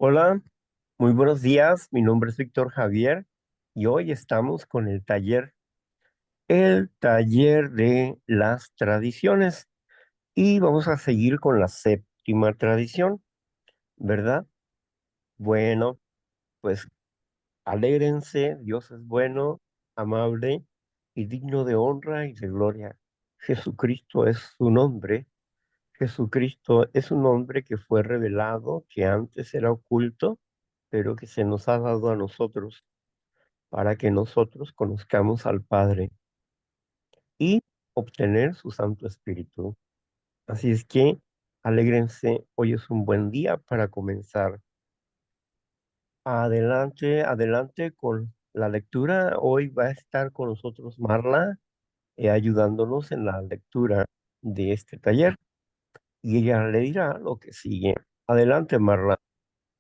Hola, muy buenos días. Mi nombre es Víctor Javier y hoy estamos con el taller de las tradiciones y vamos a seguir con la séptima tradición, ¿verdad? Bueno, pues alégrense, Dios es bueno, amable y digno de honra y de gloria. Jesucristo es su nombre. Jesucristo es un nombre que fue revelado, que antes era oculto, pero que se nos ha dado a nosotros para que nosotros conozcamos al Padre y obtener su Santo Espíritu. Así es que alégrense, hoy es un buen día para comenzar. Adelante, adelante con la lectura. Hoy va a estar con nosotros Marla, ayudándonos en la lectura de este taller y ella le dirá lo que sigue. Adelante, Marla.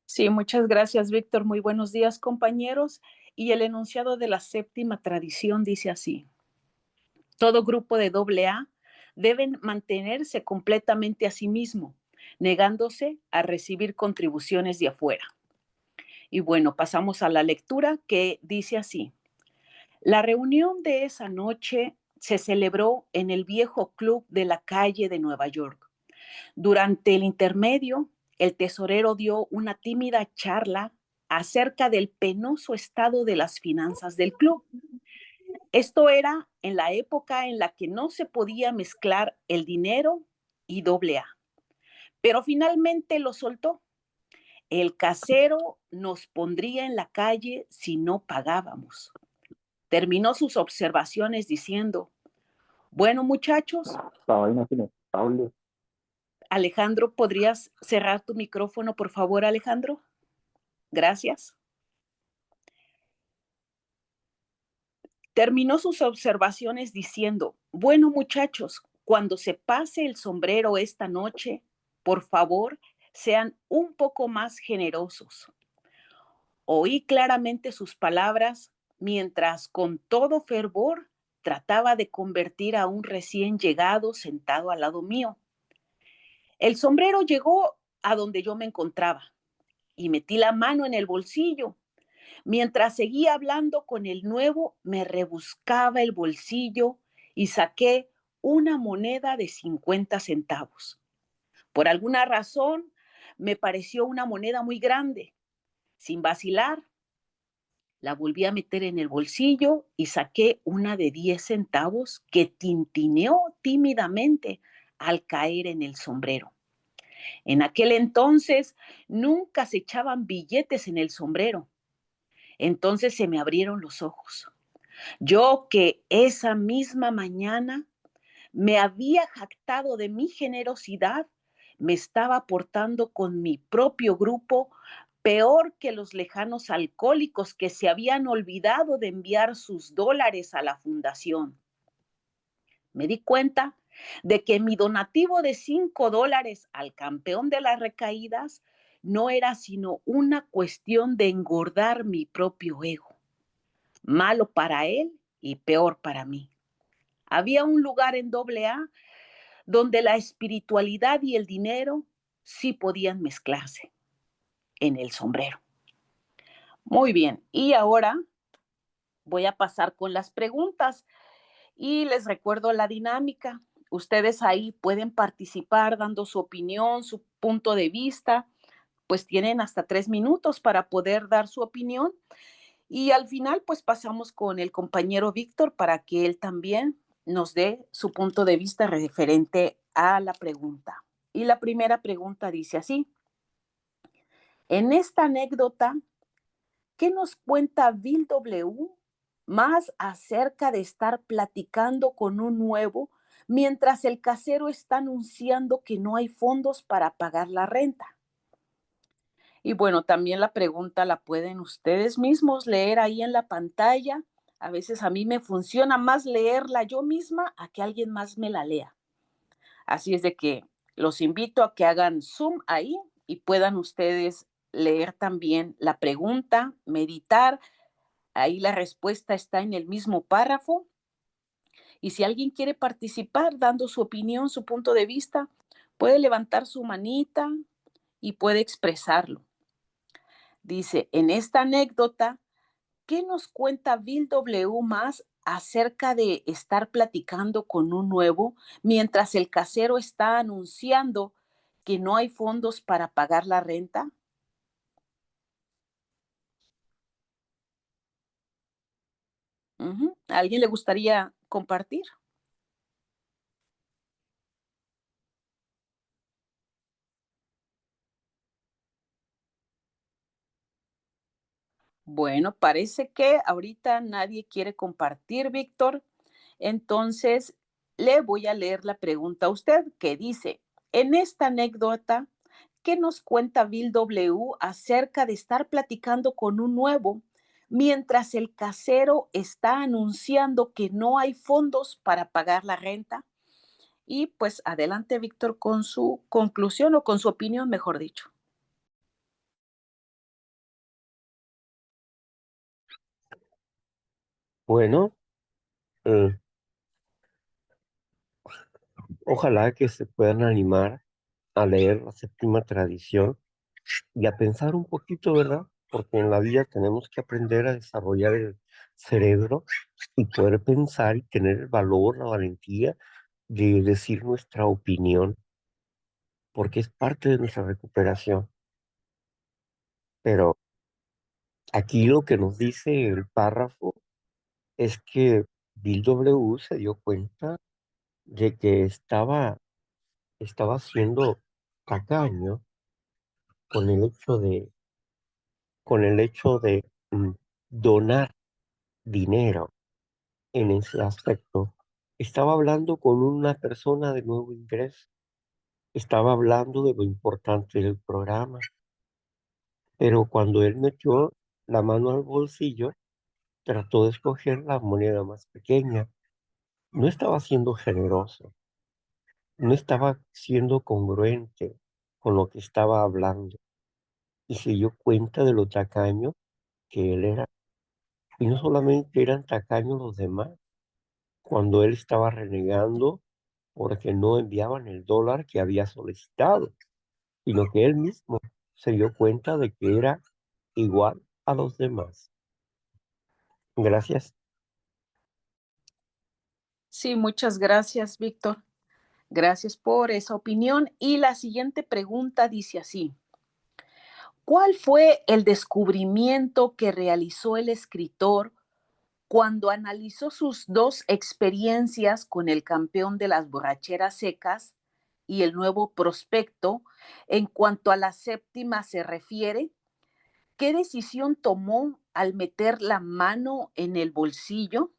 Sí, muchas gracias, Víctor. Muy buenos días, compañeros. Y el enunciado de la séptima tradición dice así: todo grupo de AA deben mantenerse completamente a sí mismo, negándose a recibir contribuciones de afuera. Y bueno, pasamos a la lectura que dice así: la reunión de esa noche se celebró en el viejo club de la calle de Nueva York. Durante el intermedio, el tesorero dio una tímida charla acerca del penoso estado de las finanzas del club. Esto era en la época en la que no se podía mezclar el dinero y AA. Pero finalmente lo soltó. El casero nos pondría en la calle si no pagábamos. Terminó sus observaciones diciendo: bueno, muchachos, La vaina es inestable. Alejandro, ¿podrías cerrar tu micrófono, por favor, Alejandro? Gracias. Terminó sus observaciones diciendo: bueno, muchachos, cuando se pase el sombrero esta noche, por favor, sean un poco más generosos. Oí claramente sus palabras mientras con todo fervor trataba de convertir a un recién llegado sentado al lado mío. El sombrero llegó a donde yo me encontraba y metí la mano en el bolsillo. Mientras seguía hablando con el nuevo, me rebuscaba el bolsillo y saqué una moneda de 50 centavos. Por alguna razón, me pareció una moneda muy grande. Sin vacilar, la volví a meter en el bolsillo y saqué una de 10 centavos que tintineó tímidamente al caer en el sombrero. En aquel entonces nunca se echaban billetes en el sombrero. Entonces se me abrieron los ojos. Yo que esa misma mañana me había jactado de mi generosidad, me estaba portando con mi propio grupo peor que los lejanos alcohólicos que se habían olvidado de enviar sus dólares a la fundación. Me di cuenta de que mi donativo de $5 al campeón de las recaídas no era sino una cuestión de engordar mi propio ego. Malo para él y peor para mí. Había un lugar en AA donde la espiritualidad y el dinero sí podían mezclarse, en el sombrero. Muy bien, y ahora voy a pasar con las preguntas y les recuerdo la dinámica. Ustedes ahí pueden participar dando su opinión, su punto de vista, pues tienen hasta 3 minutos para poder dar su opinión. Y al final, pues pasamos con el compañero Víctor para que él también nos dé su punto de vista referente a la pregunta. Y la primera pregunta dice así: en esta anécdota, ¿qué nos cuenta Bill W. más acerca de estar platicando con un nuevo mientras el casero está anunciando que no hay fondos para pagar la renta? Y bueno, también la pregunta la pueden ustedes mismos leer ahí en la pantalla. A veces a mí me funciona más leerla yo misma a que alguien más me la lea. Así es de que los invito a que hagan zoom ahí y puedan ustedes leer también la pregunta, meditar. Ahí la respuesta está en el mismo párrafo. Y si alguien quiere participar dando su opinión, su punto de vista, puede levantar su manita y puede expresarlo. Dice, en esta anécdota, ¿qué nos cuenta Bill W. más acerca de estar platicando con un nuevo mientras el casero está anunciando que no hay fondos para pagar la renta? Ujú. ¿A alguien le gustaría compartir? Bueno, parece que ahorita nadie quiere compartir, Víctor. Entonces, le voy a leer la pregunta a usted que dice, en esta anécdota, ¿qué nos cuenta Bill W. acerca de estar platicando con un nuevo mientras el casero está anunciando que no hay fondos para pagar la renta? Y pues adelante, Víctor, con su conclusión o con su opinión, mejor dicho. Bueno, eh, ojalá que se puedan animar a leer la séptima tradición y a pensar un poquito, ¿verdad? Porque en la vida tenemos que aprender a desarrollar el cerebro y poder pensar y tener el valor, la valentía de decir nuestra opinión, porque es parte de nuestra recuperación. Pero aquí lo que nos dice el párrafo es que Bill W. se dio cuenta de que estaba siendo tacaño con el hecho de mm, donar dinero en ese aspecto. Estaba hablando con una persona de nuevo ingreso, estaba hablando de lo importante del programa, pero cuando él metió la mano al bolsillo, trató de escoger la moneda más pequeña. No estaba siendo generoso, no estaba siendo congruente con lo que estaba hablando y se dio cuenta de lo tacaño que él era. Y no solamente eran tacaños los demás, cuando él estaba renegando porque no enviaban el dólar que había solicitado, sino que él mismo se dio cuenta de que era igual a los demás. Gracias. Sí, muchas gracias, Víctor. Gracias por esa opinión. Y la siguiente pregunta dice así. ¿Cuál fue el descubrimiento que realizó el escritor cuando analizó sus dos experiencias con el campeón de las borracheras secas y el nuevo prospecto en cuanto a la séptima se refiere? ¿Qué decisión tomó al meter la mano en el bolsillo?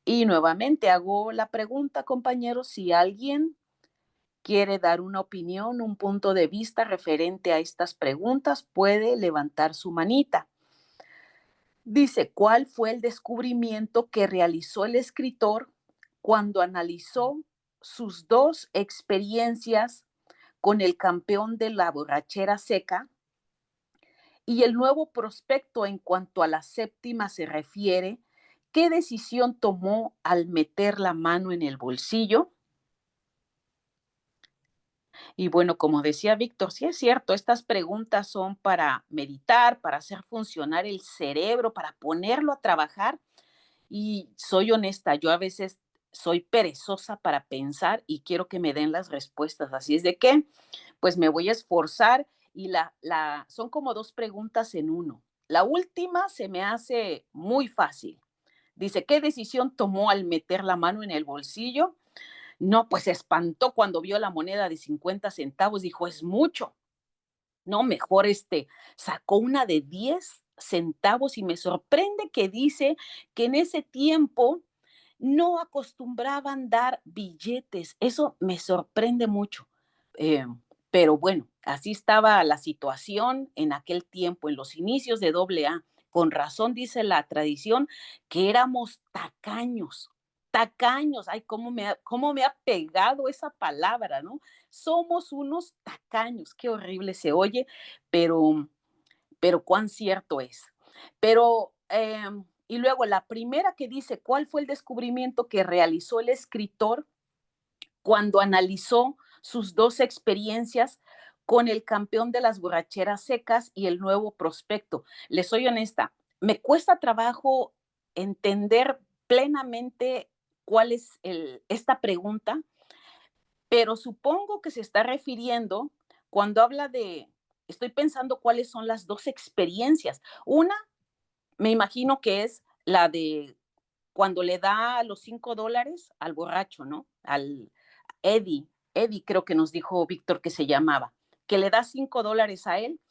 Y nuevamente hago la pregunta, compañeros, si alguien quiere dar una opinión, un punto de vista referente a estas preguntas, puede levantar su manita. Dice, ¿cuál fue el descubrimiento que realizó el escritor cuando analizó sus dos experiencias con el campeón de la borrachera seca y el nuevo prospecto en cuanto a la séptima se refiere? ¿Qué decisión tomó al meter la mano en el bolsillo? Y bueno, como decía Víctor, sí es cierto, estas preguntas son para meditar, para hacer funcionar el cerebro, para ponerlo a trabajar. Y soy honesta, yo a veces soy perezosa para pensar y quiero que me den las respuestas. Así es de que, pues me voy a esforzar y son como dos preguntas en uno. La última se me hace muy fácil. Dice, ¿qué decisión tomó al meter la mano en el bolsillo? No, pues se espantó cuando vio la moneda de 50 centavos, dijo, es mucho. No, mejor sacó una de 10 centavos y me sorprende que dice que en ese tiempo no acostumbraban dar billetes. Eso me sorprende mucho. Eh, pero bueno, así estaba la situación en aquel tiempo, en los inicios de AA. Con razón dice la tradición que éramos tacaños. Tacaños, ay, cómo me ha pegado esa palabra, ¿no? Somos unos tacaños, qué horrible se oye, pero, pero cuán cierto es. Pero, y luego la primera que dice, ¿cuál fue el descubrimiento que realizó el escritor cuando analizó sus dos experiencias con el campeón de las borracheras secas y el nuevo prospecto. Les soy honesta, me cuesta trabajo entender plenamente cuál es esta pregunta, pero supongo que se está refiriendo cuando habla de, estoy pensando cuáles son las dos experiencias. Una, me imagino que es la de cuando le da los $5 al borracho, ¿no? Al Eddie, Eddie creo que nos dijo Víctor que se llamaba, que le da $5 a él.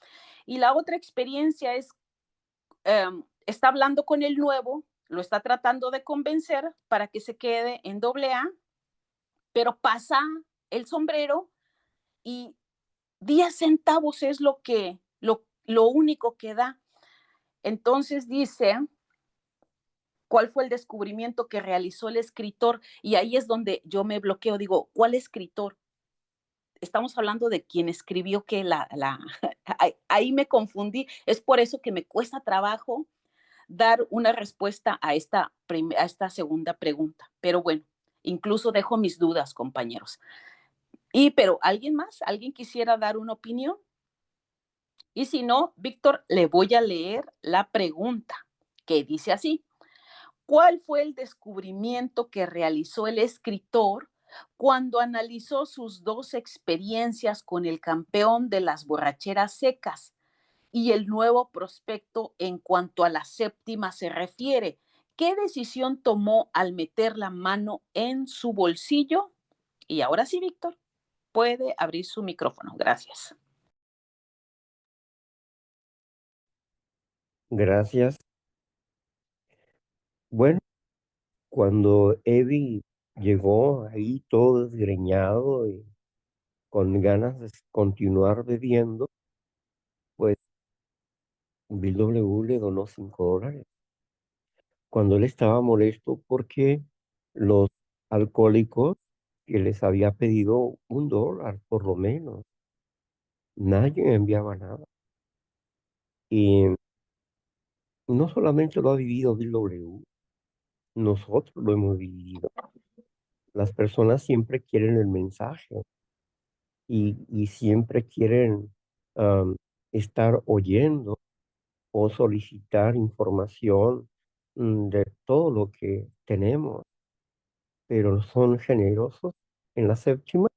Y la otra experiencia es, está hablando con el nuevo, lo está tratando de convencer para que se quede en doble A, pero pasa el sombrero y 10 centavos es lo único que da. Entonces dice, ¿cuál fue el descubrimiento que realizó el escritor? Y ahí es donde yo me bloqueo, digo, ¿cuál escritor? Estamos hablando de quien escribió que ahí me confundí. Es por eso que me cuesta trabajo dar una respuesta a esta segunda pregunta. Pero bueno, incluso dejo mis dudas, compañeros. Pero ¿alguien más? ¿Alguien quisiera dar una opinión? Y si no, Víctor, le voy a leer la pregunta que dice así. ¿Cuál fue el descubrimiento que realizó el escritor cuando analizó sus dos experiencias con el campeón de las borracheras secas y el nuevo prospecto en cuanto a la séptima se refiere? ¿Qué decisión tomó al meter la mano en su bolsillo? Y ahora sí, Víctor, puede abrir su micrófono. Gracias. Gracias. Bueno, cuando Eddie llegó ahí todo desgreñado y con ganas de continuar bebiendo, pues Bill W. le donó $5. Cuando él estaba molesto porque los alcohólicos que les había pedido $1 por lo menos, nadie enviaba nada. Y no solamente lo ha vivido Bill W., nosotros lo hemos vivido. Las personas siempre quieren el mensaje y siempre quieren am, estar oyendo o solicitar información de todo lo que tenemos, pero son generosos en la séptima.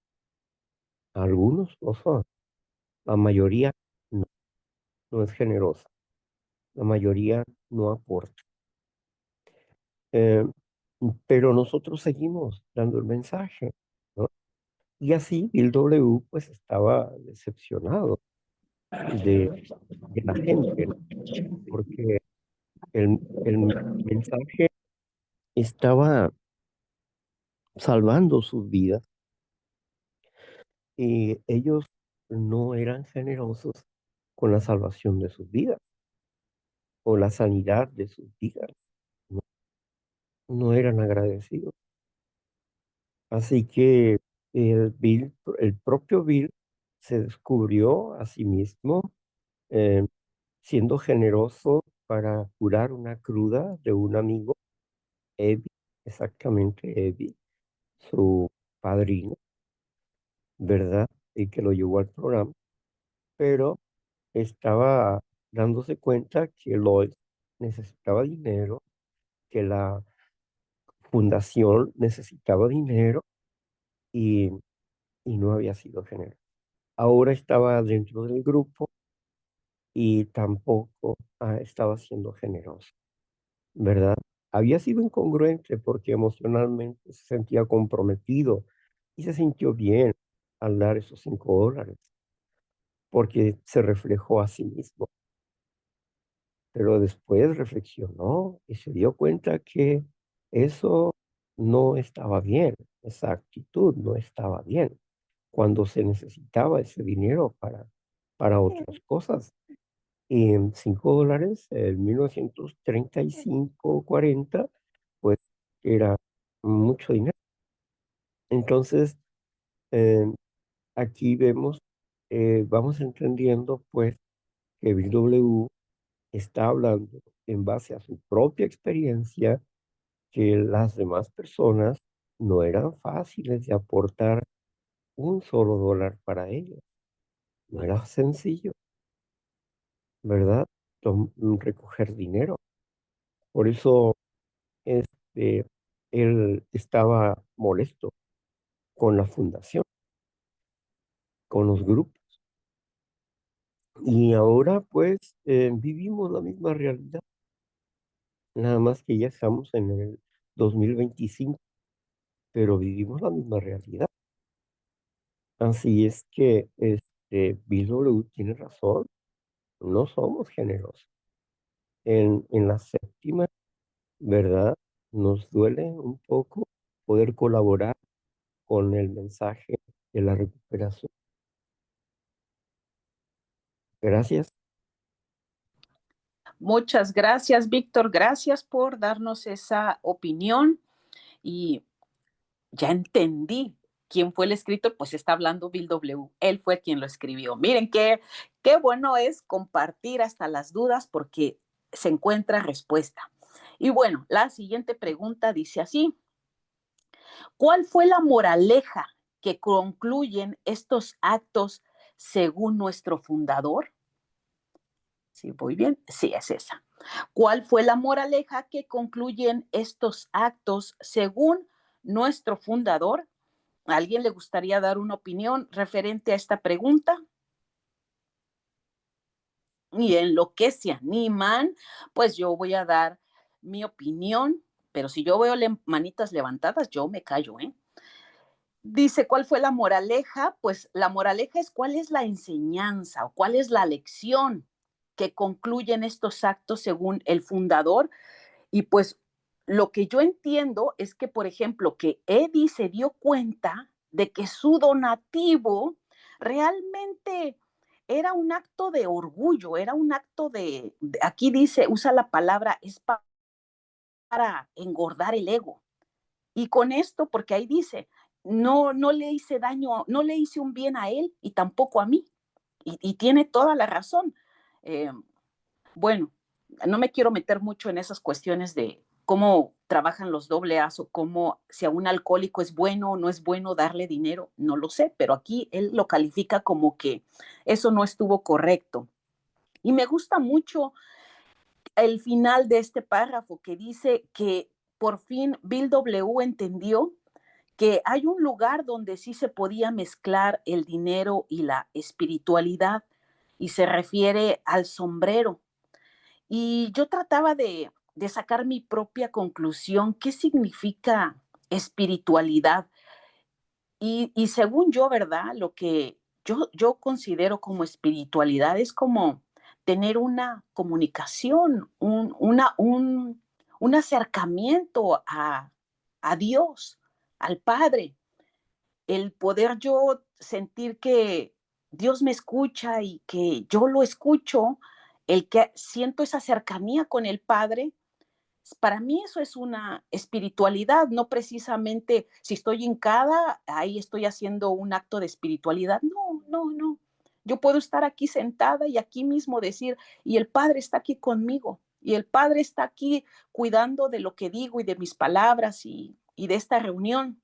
Algunos lo son, la mayoría no, no es generosa, la mayoría no aporta. Eh, pero nosotros seguimos dando el mensaje, ¿no? Y así Bill W. pues estaba decepcionado de la gente, ¿no? Porque el mensaje estaba salvando sus vidas y ellos no eran generosos con la salvación de sus vidas o la sanidad de sus vidas. No, no eran agradecidos. Así que el propio Bill se descubrió a sí mismo eh, siendo generoso para curar una cruda de un amigo, Eddie, exactamente Eddie, su padrino, ¿verdad? Y que lo llevó al programa, pero estaba dándose cuenta que Lloyd necesitaba dinero, que la fundación necesitaba dinero y, y no había sido generoso. Ahora estaba dentro del grupo y tampoco estaba siendo generoso, ¿verdad? Había sido incongruente porque emocionalmente se sentía comprometido y se sintió bien al dar esos $5 porque se reflejó a sí mismo, pero después reflexionó y se dio cuenta que eso no estaba bien, esa actitud no estaba bien cuando se necesitaba ese dinero para otras cosas. Y en $5 en 1935-40 pues era mucho dinero. Entonces, eh, aquí vemos, vamos entendiendo pues que Bill W. está hablando en base a su propia experiencia, que las demás personas no eran fáciles de aportar un solo dólar para ellos. no era sencillo, ¿verdad? Recoger dinero. Por eso, este, él estaba molesto con la fundación, con los grupos. Y ahora, pues, vivimos la misma realidad, nada más que ya estamos en el 2025, pero vivimos la misma realidad. Así es que, Bill W. tiene razón, no somos generosos. En la séptima, ¿verdad? Nos duele un poco poder colaborar con el mensaje de la recuperación. Gracias. Muchas gracias, Víctor. Gracias por darnos esa opinión y ya entendí quién fue el escritor, pues está hablando Bill W. Él fue quien lo escribió. Miren qué bueno es compartir hasta las dudas porque se encuentra respuesta. Y bueno, la siguiente pregunta dice así: ¿cuál fue la moraleja que concluyen estos actos según nuestro fundador? Sí, voy bien. Sí, es esa. ¿Cuál fue la moraleja que concluyen estos actos según nuestro fundador? ¿A alguien le gustaría dar una opinión referente a esta pregunta? Y en lo que se animan, pues yo voy a dar mi opinión, pero si yo veo manitas levantadas, yo me callo, ¿eh? Dice, ¿cuál fue la moraleja? Pues la moraleja es cuál es la enseñanza o cuál es la lección que concluyen estos actos según el fundador. Y pues lo que yo entiendo es que, por ejemplo, que Eddie se dio cuenta de que su donativo realmente era un acto de orgullo, era un acto aquí dice, usa la palabra, es para engordar el ego. Y con esto, porque ahí dice, no le hice daño, no le hice un bien a él y tampoco a mí. Y tiene toda la razón. Eh, bueno, no me quiero meter mucho en esas cuestiones de cómo trabajan los doble A o cómo si a un alcohólico es bueno o no es bueno darle dinero, no lo sé, pero aquí él lo califica como que eso no estuvo correcto. Y me gusta mucho el final de este párrafo que dice que por fin Bill W. entendió que hay un lugar donde sí se podía mezclar el dinero y la espiritualidad y se refiere al sombrero. Y yo trataba de sacar mi propia conclusión, ¿qué significa espiritualidad? Y según yo, ¿verdad? Lo que yo considero como espiritualidad es como tener una comunicación, un acercamiento a Dios, al Padre, el poder yo sentir que Dios me escucha y que yo lo escucho, el que siento esa cercanía con el Padre, para mí eso es una espiritualidad, no precisamente si estoy hincada, ahí estoy haciendo un acto de espiritualidad. No, no, no. Yo puedo estar aquí sentada y aquí mismo decir, y el Padre está aquí conmigo, y el Padre está aquí cuidando de lo que digo y de mis palabras y de esta reunión.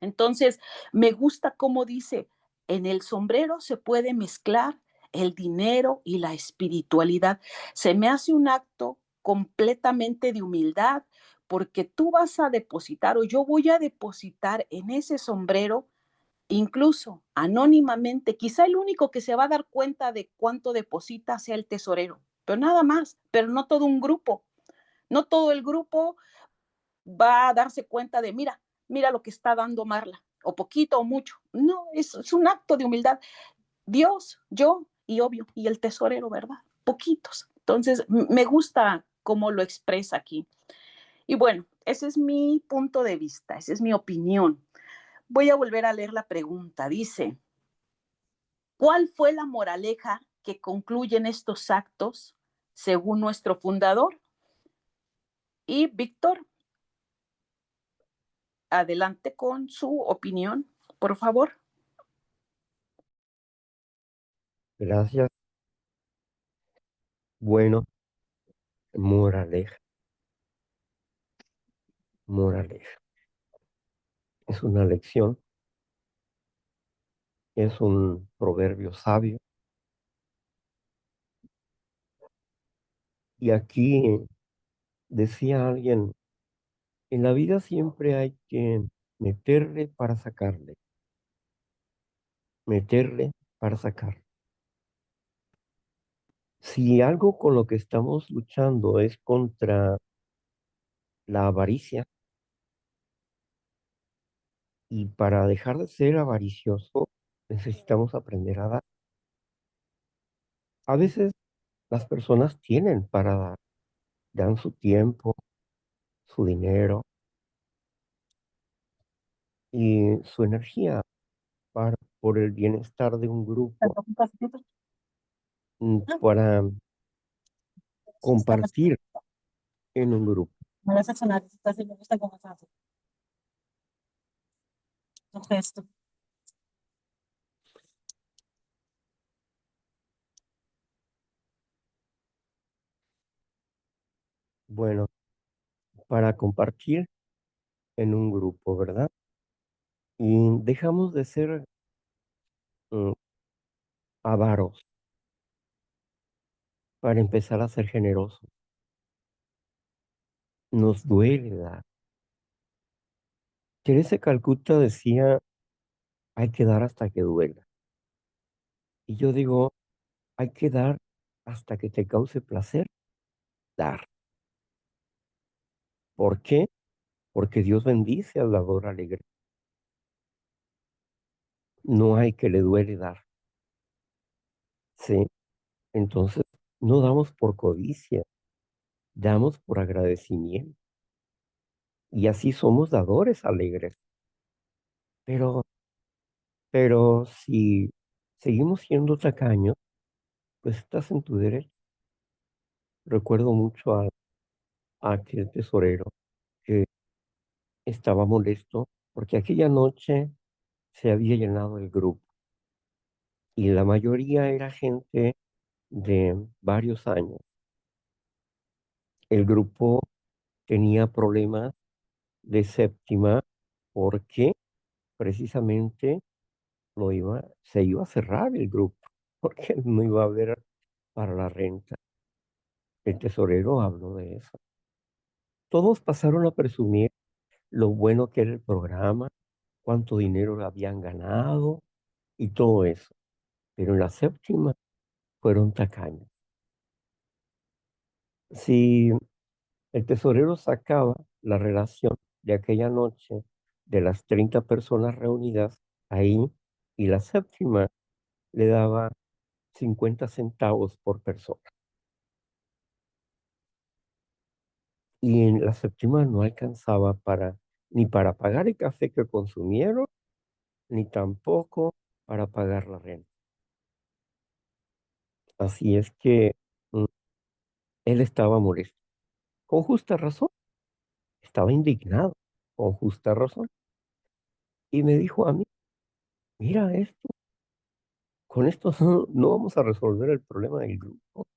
Entonces, me gusta cómo dice, en el sombrero se puede mezclar el dinero y la espiritualidad. Se me hace un acto completamente de humildad porque tú vas a depositar o yo voy a depositar en ese sombrero, incluso anónimamente, quizá el único que se va a dar cuenta de cuánto deposita sea el tesorero, pero nada más, pero no todo un grupo. No todo el grupo va a darse cuenta de, mira lo que está dando Marla, o poquito o mucho. No, es un acto de humildad. Dios, yo y obvio, y el tesorero, ¿verdad? Poquitos. Entonces, me gusta cómo lo expresa aquí. Y bueno, ese es mi punto de vista, esa es mi opinión. Voy a volver a leer la pregunta. Dice, ¿cuál fue la moraleja que concluyen estos actos según nuestro fundador? Y Víctor, adelante con su opinión, por favor. Gracias. Bueno, moraleja, moraleja. Es una lección, es un proverbio sabio Y aquí decía alguien, en la vida siempre hay que meterle para sacarle, meterle para sacar. Si algo con lo que estamos luchando es contra la avaricia, y para dejar de ser avaricioso, necesitamos aprender a dar. A veces las personas tienen para dar, dan su tiempo, su dinero y su energía por el bienestar de un grupo, para compartir en un grupo. Bueno, para compartir en un grupo, ¿verdad? Y dejamos de ser mm, avaros para empezar a ser generosos. Nos duele dar. Teresa de Calcuta decía, hay que dar hasta que duela. Y yo digo, hay que dar hasta que te cause placer dar. ¿Por qué? Porque Dios bendice al dador alegre. No hay que le duele dar. Sí. Entonces, no damos por codicia, damos por agradecimiento. Y así somos dadores alegres. Pero, pero si seguimos siendo tacaños, pues estás en tu derecho. Recuerdo mucho a aquel tesorero que estaba molesto porque aquella noche se había llenado el grupo y la mayoría era gente de varios años. El grupo tenía problemas de séptima porque precisamente se iba a cerrar el grupo porque no iba a haber para la renta. El tesorero habló de eso. Todos pasaron a presumir lo bueno que era el programa, cuánto dinero habían ganado y todo eso. Pero en la séptima fueron tacaños. Si el tesorero sacaba la relación de aquella noche de las 30 personas reunidas ahí y la séptima le daba 50 centavos por persona. Y en la séptima no alcanzaba ni para pagar el café que consumieron, ni tampoco para pagar la renta. Así es que mm, él estaba molesto, con justa razón, estaba indignado, con justa razón. Y me dijo a mí, mira esto, con esto no vamos a resolver el problema del grupo.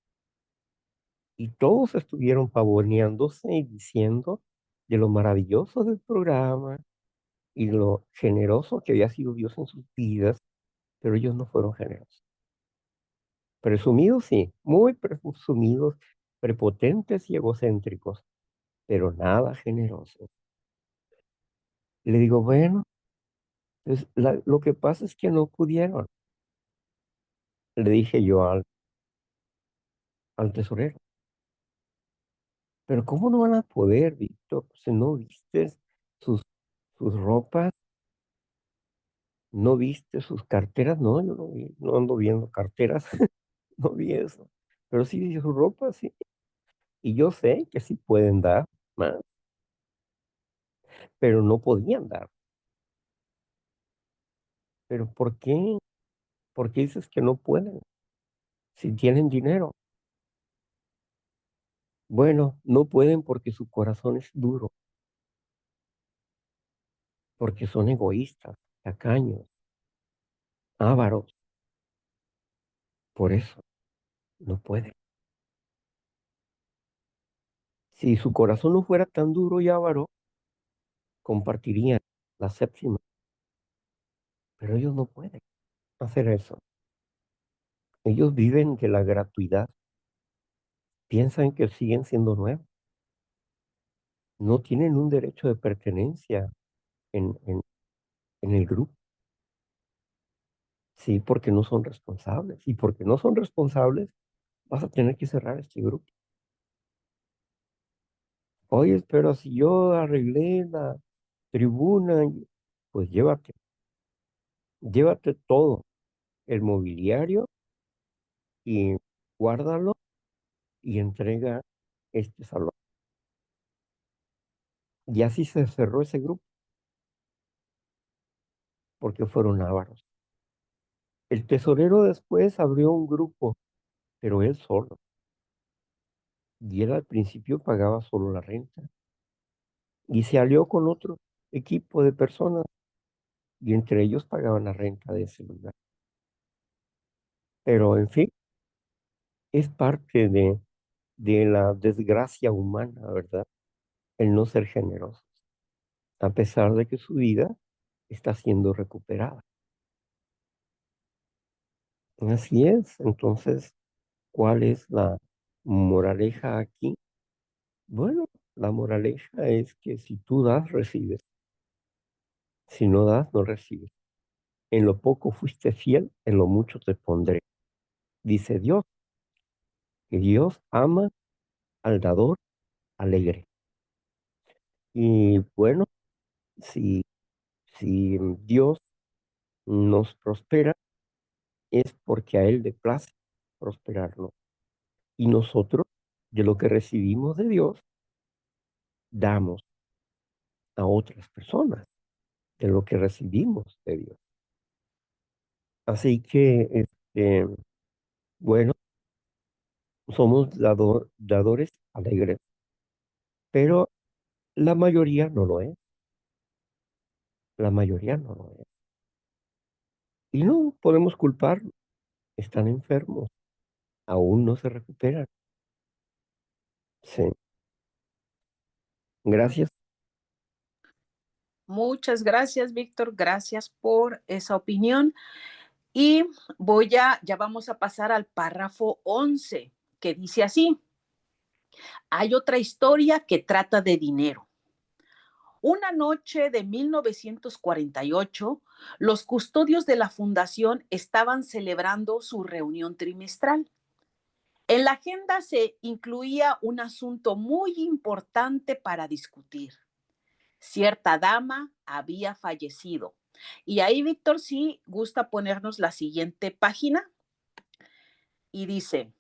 Y todos estuvieron pavoneándose y diciendo de lo maravilloso del programa y lo generoso que había sido Dios en sus vidas, pero ellos no fueron generosos. Presumidos, sí, muy presumidos, prepotentes y egocéntricos, pero nada generosos. Le digo, bueno, pues lo que pasa es que no pudieron. Le dije yo al tesorero, pero ¿cómo no van a poder, Víctor? Si no viste sus, sus ropas, no viste sus carteras, no, yo no vi, no ando viendo carteras, no vi eso. Pero sí vi sus ropas, sí. Y yo sé que sí pueden dar más, pero no podían dar. ¿Pero por qué? ¿Por qué dices que no pueden? Si tienen dinero. Bueno, no pueden porque su corazón es duro, porque son egoístas, tacaños, ávaros. Por eso no pueden. Si su corazón no fuera tan duro y avaro, compartirían la séptima, pero ellos no pueden hacer eso. Ellos viven de la gratuidad. piensan que siguen siendo nuevos. No tienen un derecho de pertenencia en el grupo. Sí, porque no son responsables. Y porque no son responsables, vas a tener que cerrar este grupo. Oye, pero si yo arreglé la tribuna, pues llévate todo el mobiliario y guárdalo y entrega este salón. Y así se cerró ese grupo, porque fueron ávaros. El tesorero después abrió un grupo, pero él solo. Y él al principio pagaba solo la renta. Y se alió con otro equipo de personas y entre ellos pagaban la renta de ese lugar. Pero en fin, es parte de la desgracia humana, ¿verdad? El no ser generoso, a pesar de que su vida está siendo recuperada. Así es. Entonces, ¿cuál es la moraleja aquí? Bueno, la moraleja es que si tú das, recibes. Si no das, no recibes. En lo poco fuiste fiel, en lo mucho te pondré. Dice Dios, que Dios ama al dador alegre. Y bueno, si, si Dios nos prospera, es porque a Él le place prosperarnos. Y nosotros, de lo que recibimos de Dios, damos a otras personas, de lo que recibimos de Dios. Así que, bueno, somos dadores alegres, pero la mayoría no lo es. La mayoría no lo es. Y no podemos culparlos. Están enfermos, aún no se recuperan. Sí, gracias. Muchas gracias, Víctor. Gracias por esa opinión. Y ya vamos a pasar al párrafo 11, que dice así: hay otra historia que trata de dinero. Una noche de 1948, los custodios de la fundación estaban celebrando su reunión trimestral. En la agenda se incluía un asunto muy importante para discutir. Cierta dama había fallecido. Y ahí, Víctor, sí gusta ponernos la siguiente página y dice: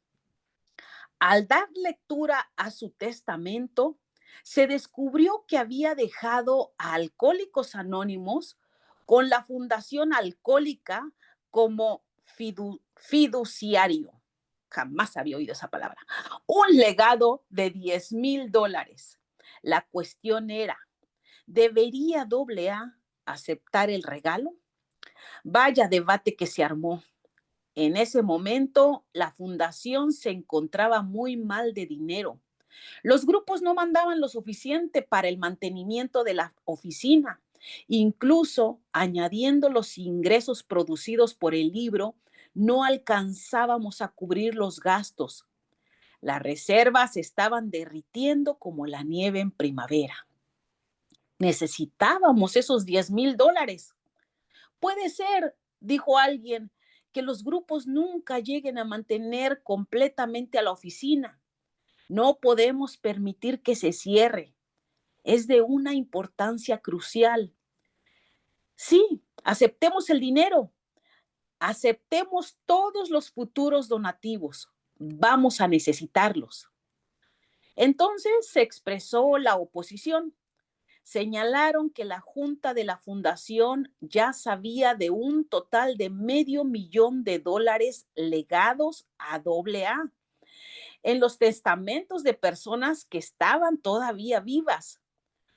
al dar lectura a su testamento, se descubrió que había dejado a Alcohólicos Anónimos con la Fundación Alcohólica como fiduciario. Jamás había oído esa palabra. Un legado de $10,000. La cuestión era, ¿debería AA aceptar el regalo? Vaya debate que se armó. En ese momento, la fundación se encontraba muy mal de dinero. Los grupos no mandaban lo suficiente para el mantenimiento de la oficina. Incluso añadiendo los ingresos producidos por el libro, no alcanzábamos a cubrir los gastos. Las reservas estaban derritiendo como la nieve en primavera. Necesitábamos esos $10,000. Puede ser, dijo alguien, que los grupos nunca lleguen a mantener completamente a la oficina. No podemos permitir que se cierre. Es de una importancia crucial. Sí, aceptemos el dinero. Aceptemos todos los futuros donativos. Vamos a necesitarlos. Entonces se expresó la oposición. Señalaron que la Junta de la Fundación ya sabía de un total de $500,000 legados a AA en los testamentos de personas que estaban todavía vivas.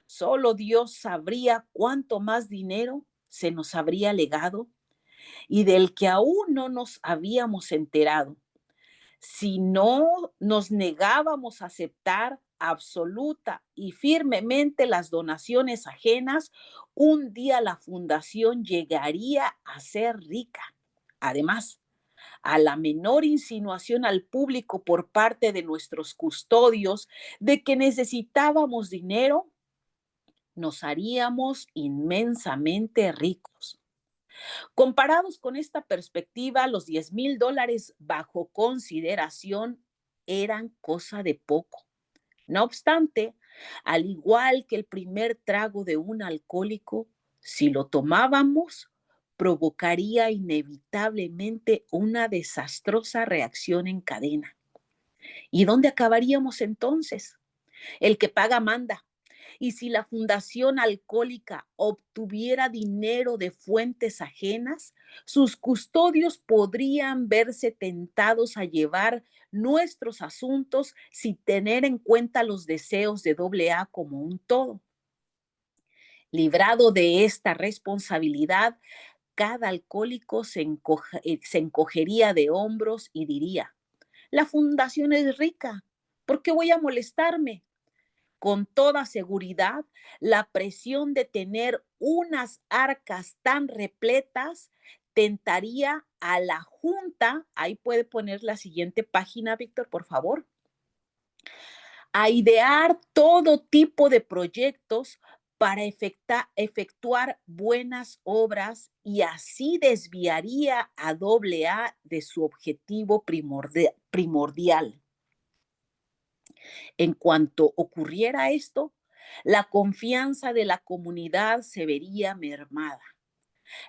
Solo Dios sabría cuánto más dinero se nos habría legado y del que aún no nos habíamos enterado. Si no nos negábamos a aceptar absoluta y firmemente las donaciones ajenas, un día la fundación llegaría a ser rica. Además, a la menor insinuación al público por parte de nuestros custodios de que necesitábamos dinero, nos haríamos inmensamente ricos. Comparados con esta perspectiva, los $10,000 bajo consideración eran cosa de poco. No obstante, al igual que el primer trago de un alcohólico, si lo tomábamos, provocaría inevitablemente una desastrosa reacción en cadena. ¿Y dónde acabaríamos entonces? El que paga manda. Y si la Fundación Alcohólica obtuviera dinero de fuentes ajenas, sus custodios podrían verse tentados a llevar nuestros asuntos sin tener en cuenta los deseos de AA como un todo. Librado de esta responsabilidad, cada alcohólico se encogería de hombros y diría: la fundación es rica, ¿por qué voy a molestarme? Con toda seguridad, la presión de tener unas arcas tan repletas tentaría a la Junta, ahí puede poner la siguiente página, Víctor, por favor, a idear todo tipo de proyectos para efectuar buenas obras, y así desviaría a AA de su objetivo primordial. En cuanto ocurriera esto, la confianza de la comunidad se vería mermada.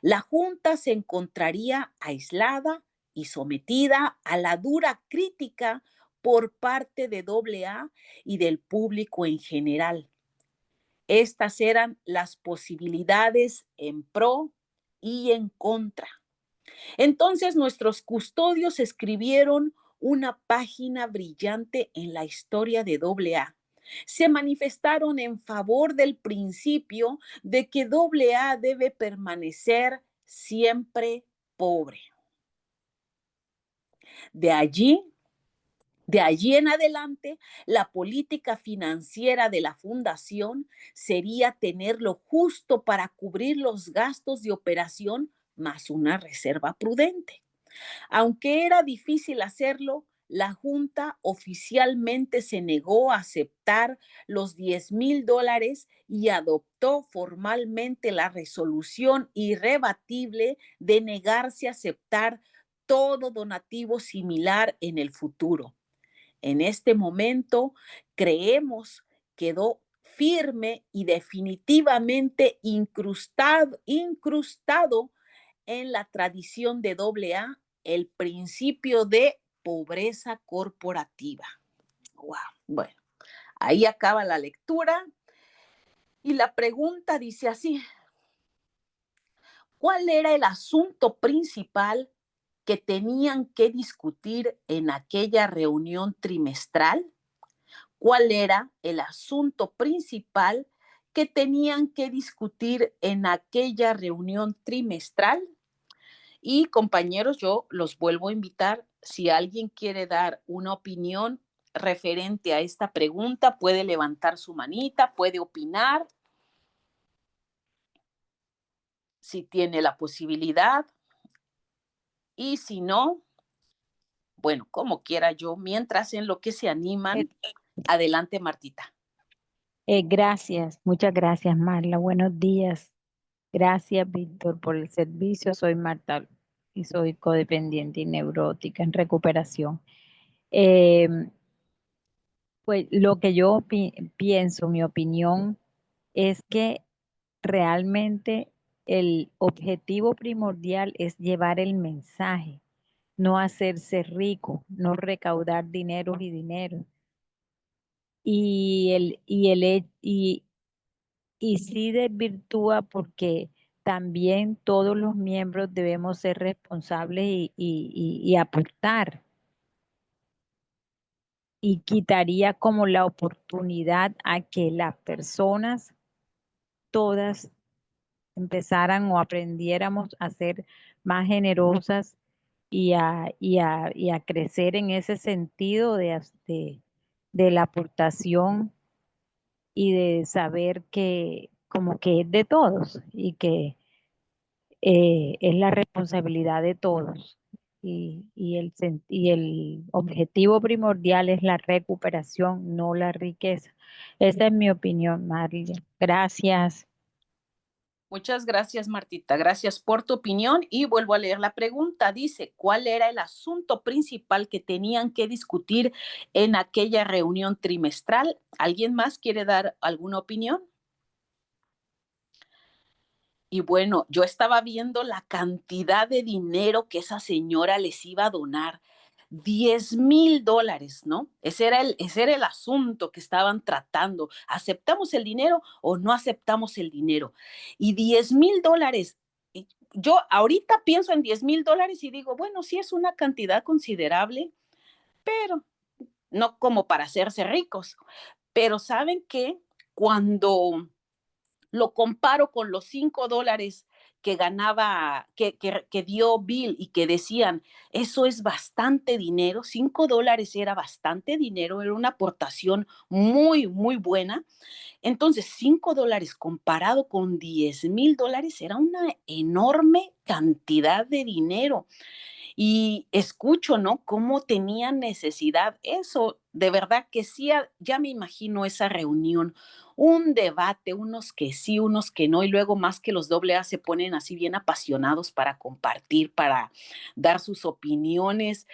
La Junta se encontraría aislada y sometida a la dura crítica por parte de AA y del público en general. Estas eran las posibilidades en pro y en contra. Entonces nuestros custodios escribieron una página brillante en la historia de AA. Se manifestaron en favor del principio de que AA debe permanecer siempre pobre. De allí en adelante, la política financiera de la fundación sería tener lo justo para cubrir los gastos de operación más una reserva prudente. Aunque era difícil hacerlo, la Junta oficialmente se negó a aceptar los $10,000 y adoptó formalmente la resolución irrebatible de negarse a aceptar todo donativo similar en el futuro. En este momento, creemos, quedó firme y definitivamente incrustado en la tradición de AA el principio de pobreza corporativa. Wow. Bueno, ahí acaba la lectura y la pregunta dice así: ¿cuál era el asunto principal que tenían que discutir en aquella reunión trimestral? ¿Cuál era el asunto principal que tenían que discutir en aquella reunión trimestral? Y compañeros, yo los vuelvo a invitar, si alguien quiere dar una opinión referente a esta pregunta, puede levantar su manita, puede opinar, si tiene la posibilidad, y si no, bueno, como quiera yo, mientras en lo que se animan, adelante, Martita. Gracias, muchas gracias, Marla. Buenos días. Gracias, Víctor, por el servicio. Soy Marta y soy codependiente y neurótica en recuperación. Pues lo que yo pienso, mi opinión, es que realmente el objetivo primordial es llevar el mensaje, no hacerse rico, no recaudar dinero y dinero. Y sí desvirtúa porque también todos los miembros debemos ser responsables y aportar. Y quitaría como la oportunidad a que las personas todas empezaran o aprendiéramos a ser más generosas y a crecer en ese sentido de la aportación y de saber que como que es de todos y que es la responsabilidad de todos. y el objetivo primordial es la recuperación, no la riqueza. Esa es mi opinión, Marley. Gracias. Muchas gracias, Martita. Gracias por tu opinión y vuelvo a leer la pregunta. Dice, ¿cuál era el asunto principal que tenían que discutir en aquella reunión trimestral? ¿Alguien más quiere dar alguna opinión? Y bueno, yo estaba viendo la cantidad de dinero que esa señora les iba a donar. $10,000, ¿no? Ese era el asunto que estaban tratando. ¿Aceptamos el dinero o no aceptamos el dinero? Y $10,000. Yo ahorita pienso en $10,000 y digo, bueno, sí es una cantidad considerable, pero no como para hacerse ricos. Pero ¿saben qué? Cuando lo comparo con los $5 que ganaba, que dio Bill y que decían, eso es bastante dinero, $5 era bastante dinero, era una aportación muy, muy buena. Entonces, $5 comparado con $10,000 era una enorme cantidad de dinero y escucho, ¿no? Cómo tenían necesidad. Eso, de verdad que sí, ya me imagino esa reunión, un debate, unos que sí, unos que no, y luego más que los doble A se ponen así bien apasionados para compartir, para dar sus opiniones.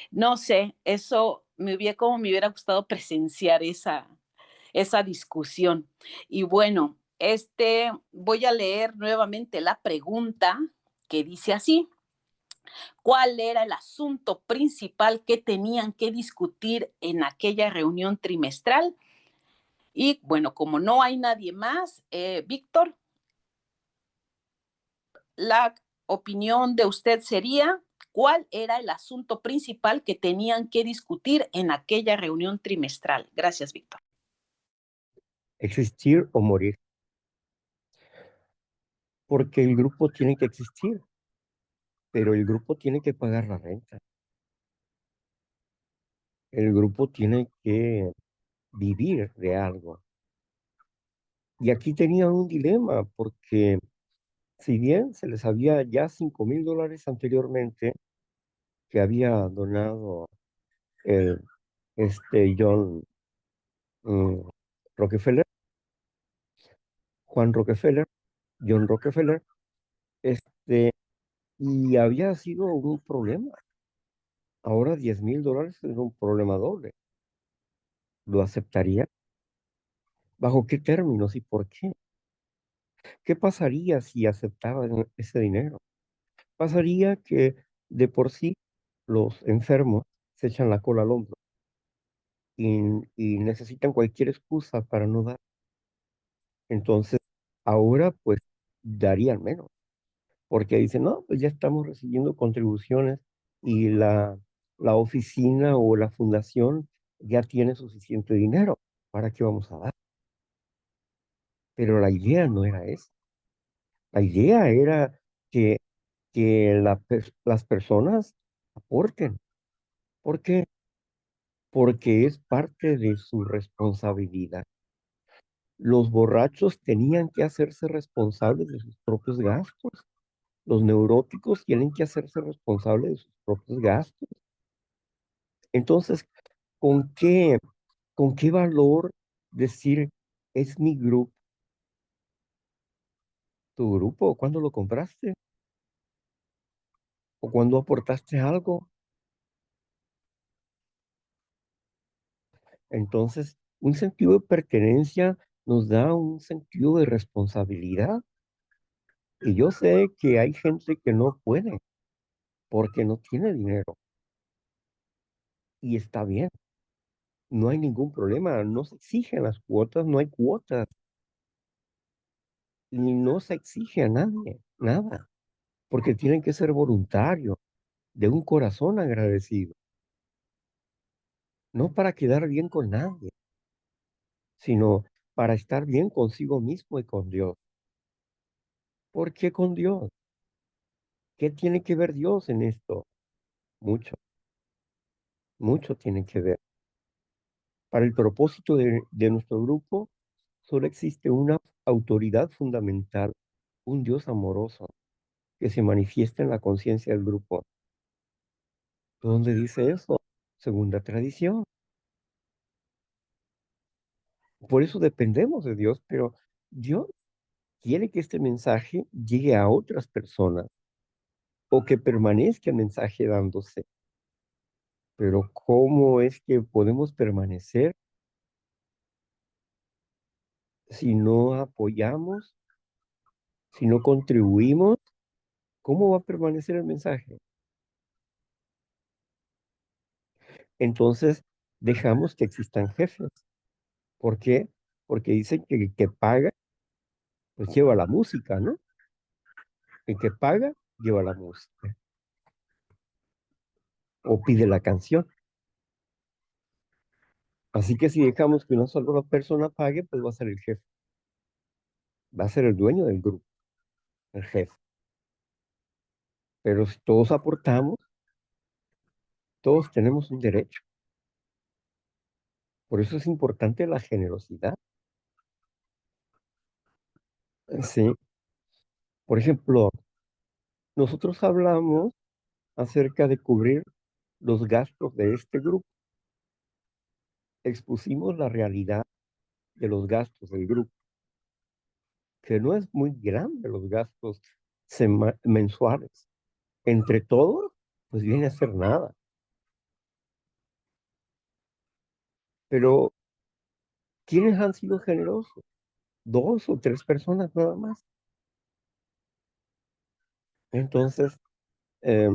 No sé, eso como me hubiera gustado presenciar esa discusión. Y bueno, voy a leer nuevamente la pregunta que dice así. ¿Cuál era el asunto principal que tenían que discutir en aquella reunión trimestral? Y bueno, como no hay nadie más, Víctor, la opinión de usted sería, ¿cuál era el asunto principal que tenían que discutir en aquella reunión trimestral? Gracias, Víctor. Existir o morir, porque el grupo tiene que existir, pero el grupo tiene que pagar la renta. El grupo tiene que vivir de algo. Y aquí tenían un dilema, porque si bien se les había ya $5,000 anteriormente que había donado el, John mm, Rockefeller, Juan Rockefeller, John Rockefeller, este, y había sido un problema. Ahora $10,000 es un problema doble. ¿Lo aceptaría? ¿Bajo qué términos y por qué? ¿Qué pasaría si aceptaban ese dinero? Pasaría que de por sí los enfermos se echan la cola al hombro y, y necesitan cualquier excusa para no dar. Entonces, ahora pues darían menos, porque dicen, no, pues ya estamos recibiendo contribuciones y la oficina o la fundación ya tiene suficiente dinero. ¿Para qué vamos a dar? Pero la idea no era esa. La idea era que, las personas aporten. ¿Por qué? Porque es parte de su responsabilidad. Los borrachos tenían que hacerse responsables de sus propios gastos. Los neuróticos tienen que hacerse responsables de sus propios gastos. Entonces, ¿con qué, con qué valor decir es mi grupo? ¿Tu grupo? ¿Cuándo lo compraste? ¿O cuándo aportaste algo? Entonces, un sentido de pertenencia nos da un sentido de responsabilidad. Y yo sé que hay gente que no puede porque no tiene dinero. Y está bien, no hay ningún problema. No se exigen las cuotas, no hay cuotas. Y no se exige a nadie, nada. Porque tienen que ser voluntarios, de un corazón agradecido. No para quedar bien con nadie, sino para estar bien consigo mismo y con Dios. ¿Por qué con Dios? ¿Qué tiene que ver Dios en esto? Mucho, mucho tiene que ver. Para el propósito de nuestro grupo, solo existe una autoridad fundamental, un Dios amoroso que se manifiesta en la conciencia del grupo. ¿Dónde dice eso? Segunda tradición. Por eso dependemos de Dios, pero Dios quiere que este mensaje llegue a otras personas o que permanezca el mensaje dándose. Pero ¿cómo es que podemos permanecer si no apoyamos, si no contribuimos? ¿Cómo va a permanecer el mensaje? Entonces, dejamos que existan jefes. ¿Por qué? Porque dicen que el que paga, pues lleva la música, ¿no? El que paga, lleva la música o pide la canción. Así que si dejamos que una sola persona pague, pues va a ser el jefe, va a ser el dueño del grupo, el jefe. Pero si todos aportamos, todos tenemos un derecho. Por eso es importante la generosidad. Sí. Por ejemplo, nosotros hablamos acerca de cubrir los gastos de este grupo. Expusimos la realidad de los gastos del grupo, que no es muy grande los gastos mensuales. Entre todos, pues viene a ser nada. Pero, ¿quiénes han sido generosos? Dos o tres personas nada más. Entonces, eh,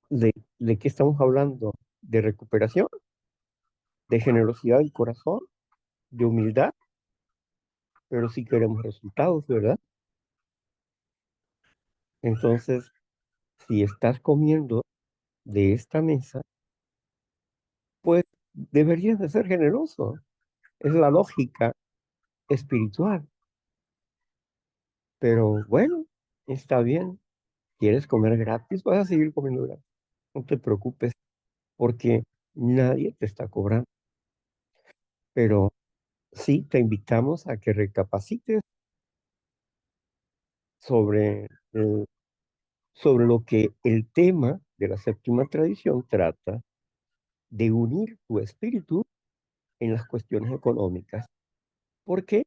¿de qué estamos hablando? ¿De recuperación? ¿De generosidad del corazón? ¿De humildad? Pero si queremos resultados, ¿verdad? Entonces, si estás comiendo de esta mesa, pues deberías de ser generoso. Es la lógica espiritual. Pero bueno, está bien. ¿Quieres comer gratis? Vas a seguir comiendo gratis. No te preocupes porque nadie te está cobrando. Pero sí te invitamos a que recapacites sobre, sobre lo que el tema de la séptima tradición trata de unir tu espíritu en las cuestiones económicas. ¿Por qué?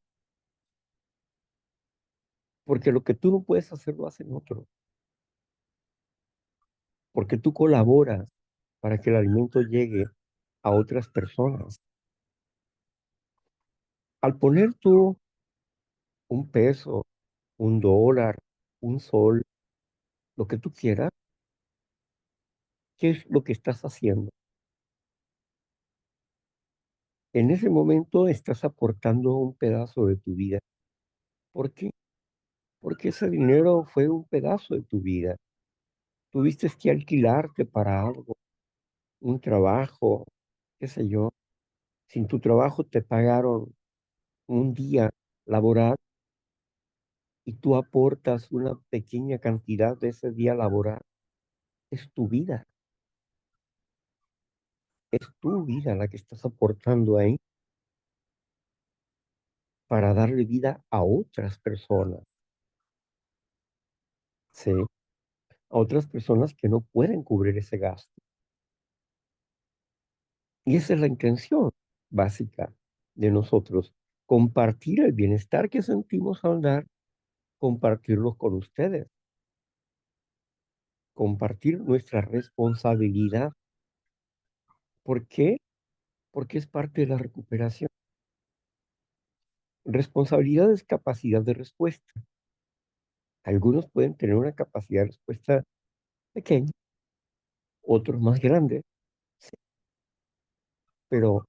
Porque lo que tú no puedes hacer lo hacen otros. Porque tú colaboras para que el alimento llegue a otras personas. Al poner tú un peso, un dólar, un sol, lo que tú quieras, ¿qué es lo que estás haciendo? En ese momento estás aportando un pedazo de tu vida. ¿Por qué? Porque ese dinero fue un pedazo de tu vida. Tuviste que alquilarte para algo, un trabajo, qué sé yo. Sin tu trabajo te pagaron un día laboral y tú aportas una pequeña cantidad de ese día laboral. Es tu vida la que estás aportando ahí para darle vida a otras personas, ¿sí? A otras personas que no pueden cubrir ese gasto. Y esa es la intención básica de nosotros, compartir el bienestar que sentimos al dar, compartirlo con ustedes, compartir nuestra responsabilidad. ¿Por qué? Porque es parte de la recuperación. Responsabilidad es capacidad de respuesta. Algunos pueden tener una capacidad de respuesta pequeña, otros más grande, sí, pero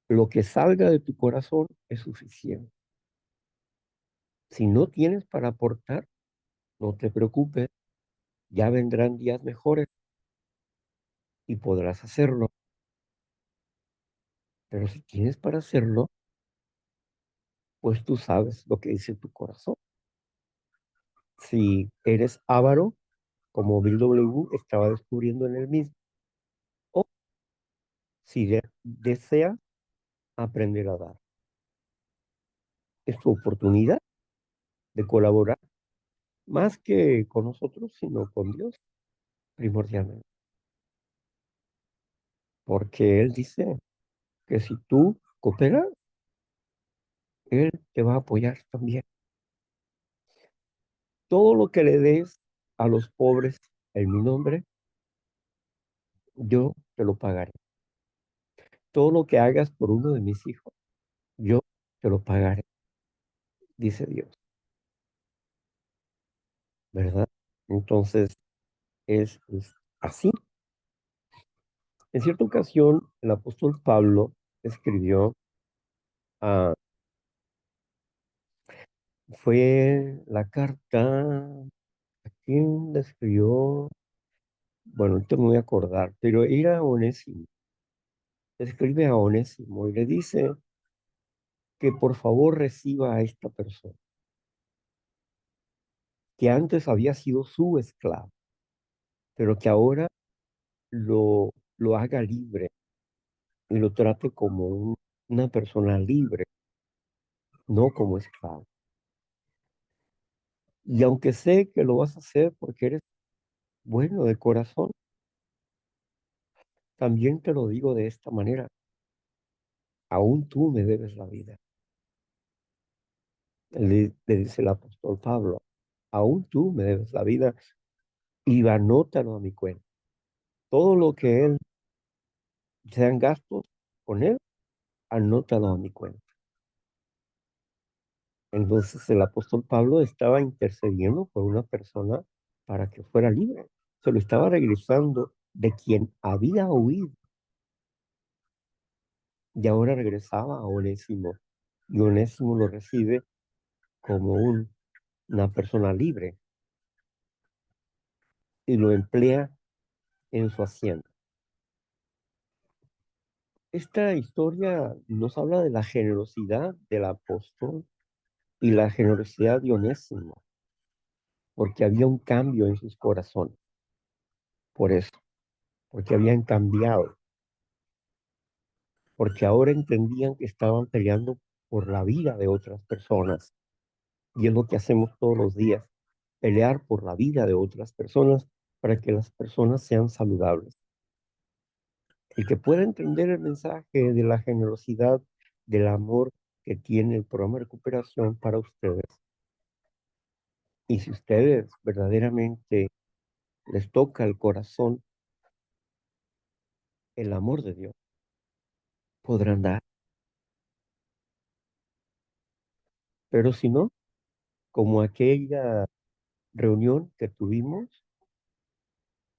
lo que salga de tu corazón es suficiente. Si no tienes para aportar, no te preocupes, ya vendrán días mejores y podrás hacerlo. Pero si tienes para hacerlo, pues tú sabes lo que dice tu corazón. Si eres avaro, como Bill W. estaba descubriendo en él mismo, o si deseas aprender a dar, es tu oportunidad de colaborar más que con nosotros, sino con Dios, primordialmente. porque Él dice que si tú cooperas, Él te va a apoyar también. Todo lo que le des a los pobres en mi nombre, yo te lo pagaré. Todo lo que hagas por uno de mis hijos, yo te lo pagaré, dice Dios, ¿verdad? Entonces es así. En cierta ocasión, el apóstol Pablo escribió, ah, fue la carta, ¿a quién la escribió? Bueno, ahorita me voy a acordar, pero era Onésimo. Escribe a Onésimo y le dice que por favor reciba a esta persona, que antes había sido su esclavo, pero que ahora lo haga libre y lo trate como una persona libre, no como esclavo. Y aunque sé que lo vas a hacer porque eres bueno de corazón, también te lo digo de esta manera, aún tú me debes la vida. Le dice el apóstol Pablo, aún tú me debes la vida y anótalo a mi cuenta. Todo lo que él sean gastos con él, anótalo a mi cuenta. Entonces el apóstol Pablo estaba intercediendo por una persona para que fuera libre. Se lo estaba regresando de quien había huido y ahora regresaba a Onésimo. Y Onésimo lo recibe como una persona libre y lo emplea en su hacienda. Esta historia nos habla de la generosidad del apóstol y la generosidad de Onésimo, porque había un cambio en sus corazones. Por eso, porque habían cambiado, porque ahora entendían que estaban peleando por la vida de otras personas. Y es lo que hacemos todos los días, pelear por la vida de otras personas para que las personas sean saludables. El que pueda entender el mensaje de la generosidad, del amor que tiene el programa de recuperación para ustedes. Y si ustedes verdaderamente les toca el corazón el amor de Dios, podrán dar. Pero si no, como aquella reunión que tuvimos,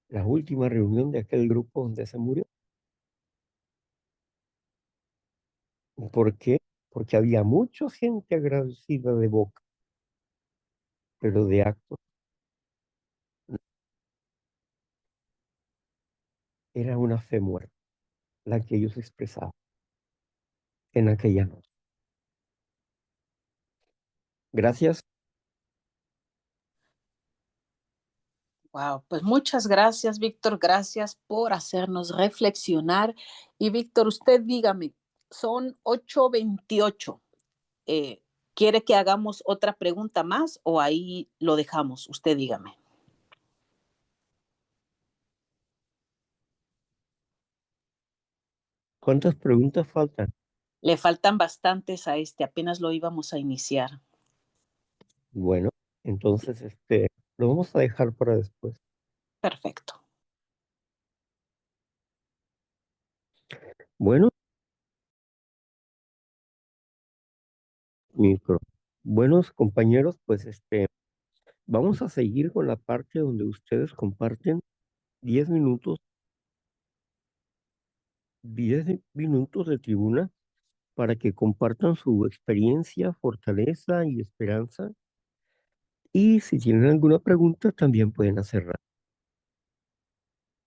la última reunión de aquel grupo donde se murió. ¿Por qué? Porque había mucha gente agradecida de boca, pero de actos era una fe muerta la que ellos expresaban en aquella noche. Gracias. Wow, pues muchas gracias, Víctor. Gracias por hacernos reflexionar. Y Víctor, usted dígame, son 8:28. Eh, ¿Quiere que hagamos otra pregunta más o ahí lo dejamos? Usted dígame. ¿Cuántas preguntas faltan? Le faltan bastantes a este, apenas lo íbamos a iniciar. Bueno, entonces lo vamos a dejar para después. Perfecto. Bueno, micro. Buenos compañeros, pues vamos a seguir con la parte donde ustedes comparten 10 minutos, 10 minutos de tribuna para que compartan su experiencia, fortaleza y esperanza. Y si tienen alguna pregunta, también pueden hacerla.